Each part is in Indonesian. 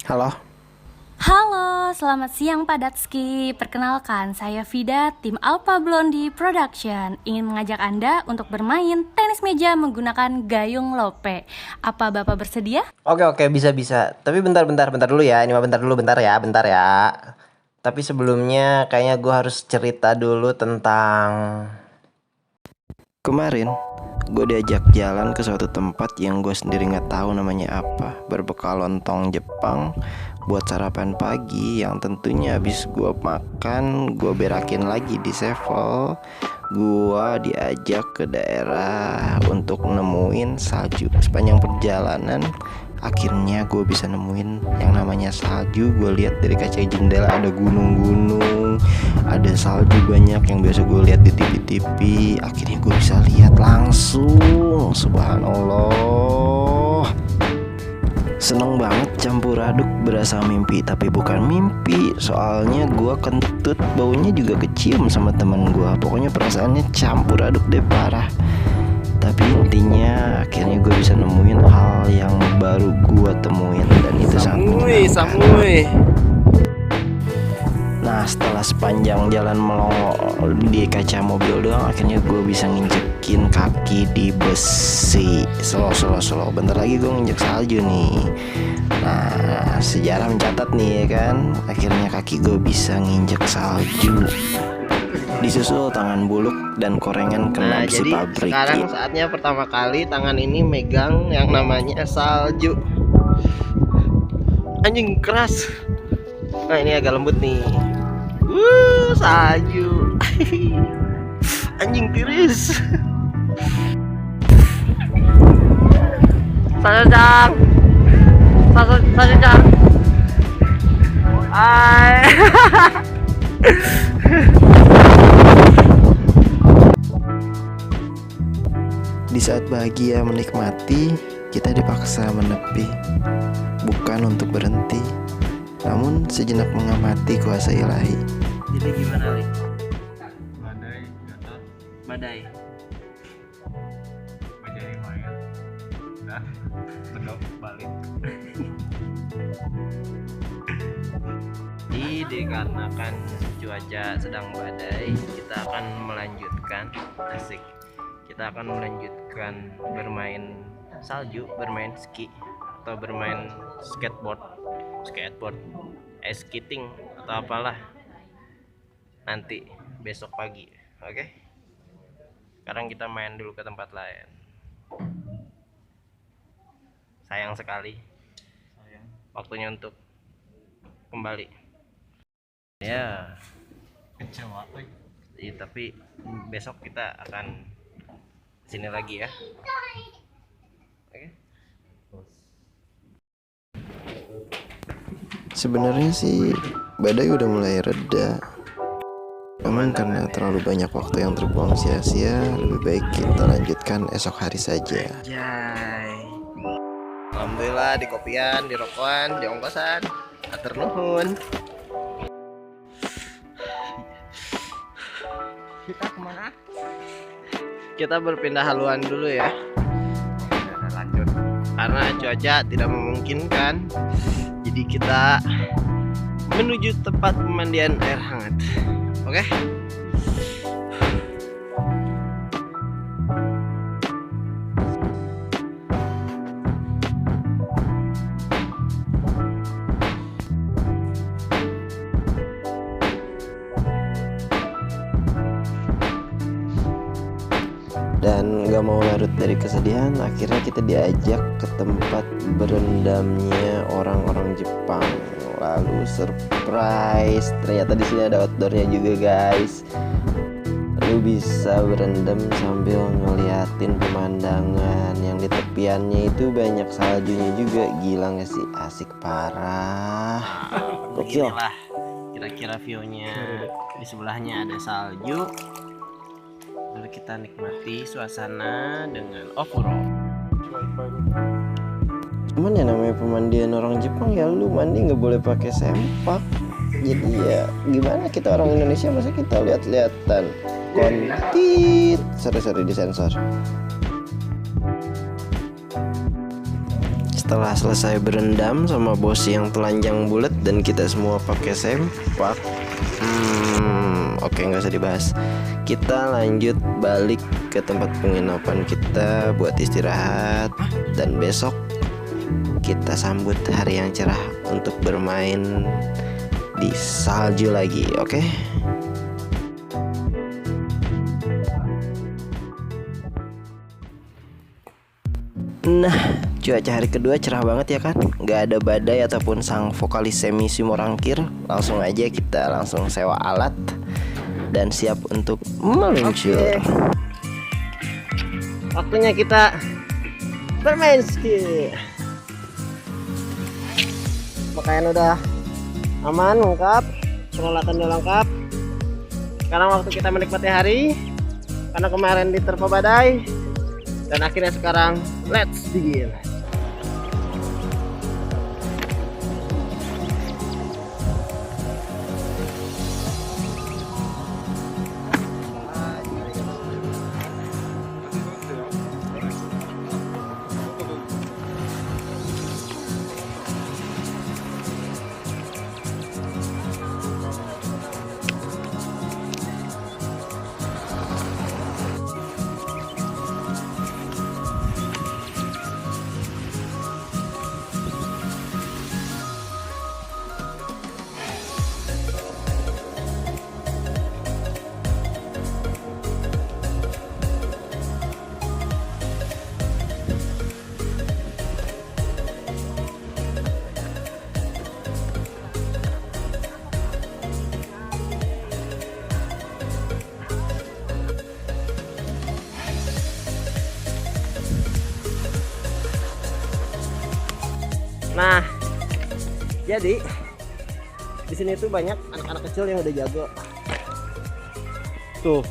Halo, Halo, selamat siang Pak Datski. Perkenalkan, saya Vida, tim Alpha Blondie Production. Ingin mengajak Anda untuk bermain tenis meja menggunakan gayung lope. Apa Bapak bersedia? oke bisa. Tapi bentar dulu ya. Ini mah bentar ya. Tapi sebelumnya kayaknya gue harus cerita dulu tentang kemarin. Gue diajak jalan ke suatu tempat yang gue sendiri nggak tahu namanya apa. Berbekal lontong Jepang buat sarapan pagi yang tentunya habis gue makan, gue berakin lagi di Sevel. Gue diajak ke daerah untuk nemuin salju. Sepanjang perjalanan akhirnya gue bisa nemuin yang namanya salju. Gue lihat dari kaca jendela ada gunung-gunung, ada salju banyak yang biasa gue lihat di TV-TV. Akhirnya gue bisa lihat langsung. Subhanallah, seneng banget, campur aduk, berasa mimpi tapi bukan mimpi. Soalnya gue kentut, baunya juga kecium sama temen gue. Pokoknya perasaannya campur aduk deh, parah. Tapi intinya akhirnya gue bisa nemuin hal yang baru gue temuin, dan itu sangat menyenangkan. Nah, setelah sepanjang jalan melongo di kaca mobil doang, akhirnya gue bisa nginjekin kaki di besi. Slow. Bentar lagi gue nginjek salju nih. Nah, sejarah mencatat nih ya kan. Akhirnya kaki gue bisa nginjek salju. Disusul tangan buluk dan korengan kena besi pabrik. Sekarang saatnya pertama kali tangan ini megang yang namanya salju. Anjing keras. Nah, ini agak lembut nih. Salju. Anjing tiris. Sajang. Sajang. Ay. Di saat bahagia menikmati, kita dipaksa menepi, bukan untuk berhenti, namun sejenak mengamati kuasa ilahi. Jadi gimana, Li? Badai, Gatot, Badai. Badai lumayan. Udah, bedok balik. Dikarenakan cuaca sedang badai, kita akan melanjutkan Kita akan melanjutkan bermain salju, bermain ski, atau bermain skateboard, skating atau apalah nanti besok pagi. Oke? Sekarang kita main dulu ke tempat lain. Sayang sekali Sayang. waktunya untuk kembali. Ya, Kecewa, tapi besok kita akan sini lagi ya. Oke. Sebenarnya sih badai udah mulai reda. Namun karena terlalu banyak waktu yang terbuang sia-sia, lebih baik kita lanjutkan esok hari saja. Alhamdulillah, di kopian, di rokokan, di ongkosan. Atur nuhun. Kita kemana? Kita berpindah haluan dulu ya. lanjut. Karena cuaca tidak memungkinkan, jadi kita menuju tempat pemandian air hangat. Oke? Dan gak mau larut dari kesedihan, akhirnya kita diajak ke tempat berendamnya orang-orang Jepang. Lalu surprise, ternyata di sini ada outdoornya juga, guys. Lu bisa berendam sambil ngeliatin pemandangan yang di tepiannya itu banyak saljunya juga. Gila gak sih? Asik parah. Gokil. Beginilah kira-kira view-nya. Di sebelahnya ada salju. Lalu kita nikmati suasana dengan off-road. Cuman ya namanya pemandian orang Jepang, ya lu mandi nggak boleh pakai sempak. Jadi ya gimana, kita orang Indonesia masa kita lihat-lihatan kontit. Sorry disensor. setelah selesai berendam sama bos yang telanjang bulat dan kita semua pakai sempak, oke, nggak usah dibahas. Kita lanjut balik ke tempat penginapan kita buat istirahat, dan besok kita sambut hari yang cerah untuk bermain di salju lagi, oke? Nah, cuaca hari kedua cerah banget ya kan? Nggak ada badai ataupun sang vokalis semi simorangkir. Langsung aja kita langsung sewa alat dan siap untuk meluncur. Waktunya kita bermain ski. Pakaian udah aman, lengkap, peralatan udah lengkap. Sekarang waktu kita menikmati hari, karena kemarin diterpa badai. Dan akhirnya sekarang let's begin. Nah, jadi di sini tuh banyak anak-anak kecil yang udah jago. Tuh.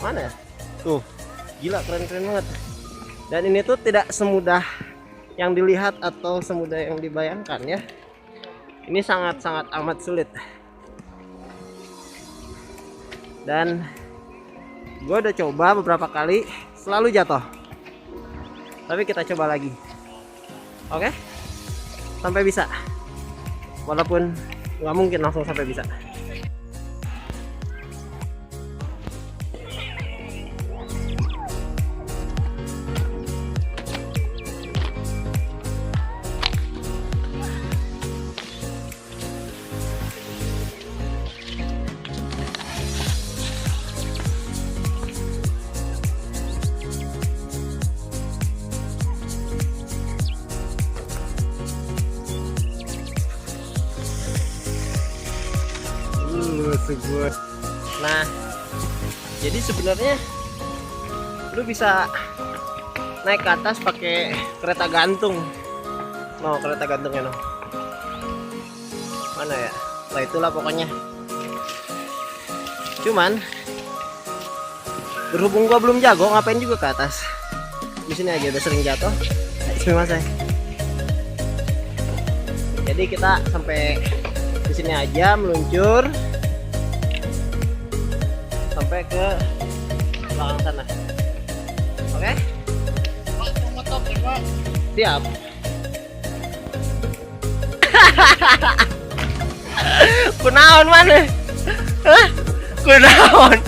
Mana ya? Tuh, gila, keren-keren banget. Dan ini tuh tidak semudah yang dilihat atau semudah yang dibayangkan ya. Ini sangat-sangat amat sulit. Dan gue udah coba beberapa kali, selalu jatuh. Tapi kita coba lagi. Oke, sampai bisa. Walaupun nggak mungkin langsung sampai bisa. Nah, jadi sebenarnya lu bisa naik ke atas pakai kereta gantung. No, kereta gantungnya no. Mana ya? Nah, itulah pokoknya. Cuman berhubung gua belum jago, ngapain juga ke atas. Di sini aja udah sering jatuh. Jadi kita sampai di sini aja meluncur sampai ke belakang sana. Oke? Siap. Kunaon mana? Hah? Kunaon?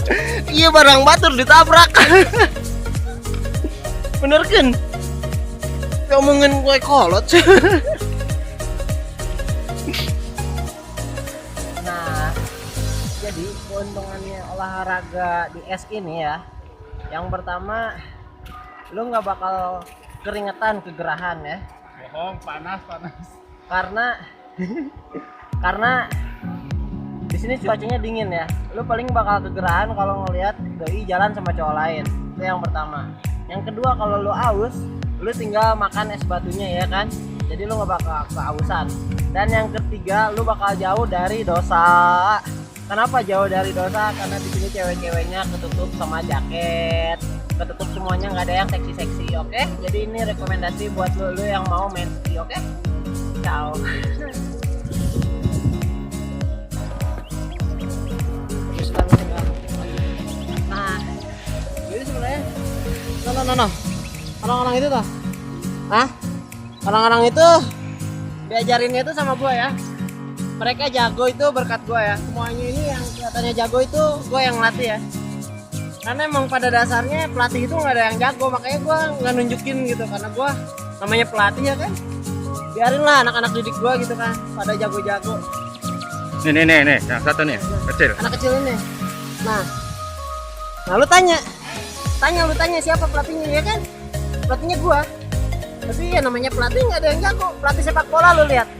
Iya, barang batur ditabrak. Bener kan? Ngomongin gue kolot. Nah, jadi keuntungannya olahraga di es ini ya, yang pertama lu nggak bakal keringetan, kegerahan ya. Bohong, panas. Karena di sini cuacanya dingin ya. Lu paling bakal kegerahan kalau ngelihat doi jalan sama cowok lain. Itu yang pertama. Yang kedua, kalau lu aus, lu tinggal makan es batunya ya kan. Jadi lu nggak bakal kehausan. Dan yang ketiga, lu bakal jauh dari dosa. Kenapa jauh dari dosa? Karena di sini cewek-ceweknya ketutup sama jaket, ketutup semuanya, nggak ada yang seksi-seksi, oke? Jadi ini rekomendasi buat lu yang mau main ski, oke? Ciao. Nah, jadi sebenarnya, no, orang-orang itu tuh, Orang-orang itu diajarinnya itu sama gue ya. Mereka jago itu berkat gue ya. Semuanya ini yang kelihatannya jago itu gue yang latih ya. Karena emang pada dasarnya pelatih itu nggak ada yang jago, makanya gue nggak nunjukin gitu. Karena gue namanya pelatih ya kan. Biarin lah anak-anak didik gue gitu kan, pada jago-jago. Nih, yang satu nih, kecil. Anak kecil ini. Nah lu tanya siapa pelatihnya ya kan? Pelatihnya gue. Tapi ya namanya pelatih nggak ada yang jago. Pelatih sepak bola lu lihat.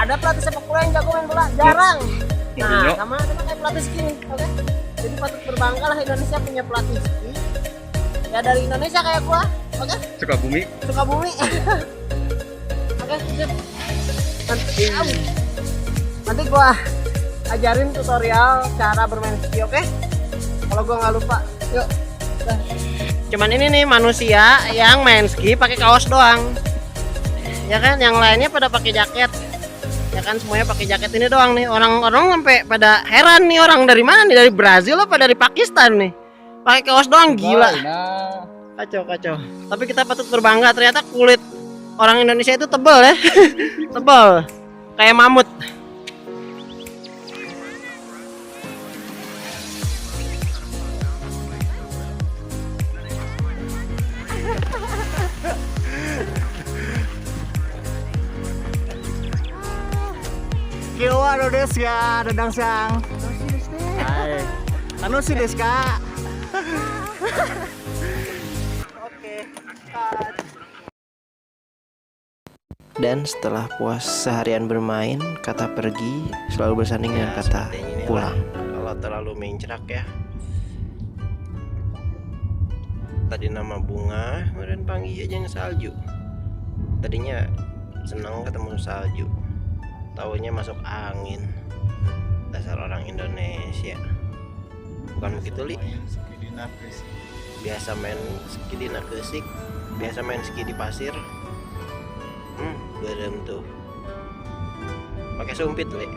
Ada pelatih sepak bola yang jago main bola, jarang. Nah, sama kayak pelatih ski nih, oke? Jadi patut berbangga lah Indonesia punya pelatih ski. Ya dari Indonesia kayak gua, oke? Sukabumi. Oke, sip. Nanti gua ajarin tutorial cara bermain ski, oke? Kalau gua nggak lupa, yuk. Dah. Cuman ini nih manusia yang main ski pakai kaos doang. Ya kan, yang lainnya pada pakai jaket. Ya kan semuanya pakai jaket ini doang nih. Orang-orang sampai pada heran nih, orang dari mana nih? Dari Brazil apa dari Pakistan nih? Pakai kaos doang, gila. Kacau. Tapi kita patut berbangga, ternyata kulit orang Indonesia itu tebal ya. Tebal. Kayak mamut. Kiwa no desu ya, Dadang Sang. Hai. Tanoshi desu ka? Oke. Dan setelah puas seharian bermain, kata pergi selalu bersanding dengan kata pulang. Kalau terlalu mencrak ya. Tadi nama bunga, kemudian panggil aja yang salju. Tadinya senang ketemu salju, taunya masuk angin. Dasar orang Indonesia. Bukan begitu, Li? Biasa main ski di Nagesik, biasa main ski di pasir. Berem tuh. Pakai sumpit, Li.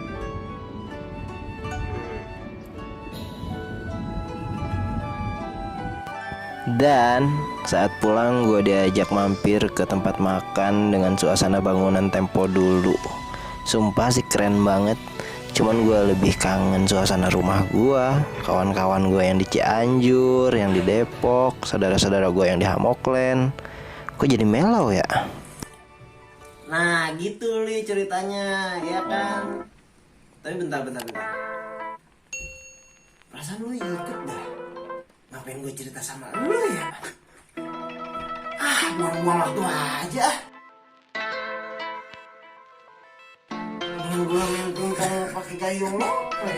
Dan saat pulang gue diajak mampir ke tempat makan dengan suasana bangunan tempo dulu. Sumpah sih keren banget. Cuman gue lebih kangen suasana rumah gue, kawan-kawan gue yang di Cianjur, yang di Depok, saudara-saudara gue yang di Hamoklen. Kok jadi melau ya? Nah gitu Li ceritanya, ya kan? Tapi bentar. Perasaan lu ikut dah. Ngapain gue cerita sama lu ya? Buang-buang waktu aja. Dengan gue main pingkong pakai gayung lope.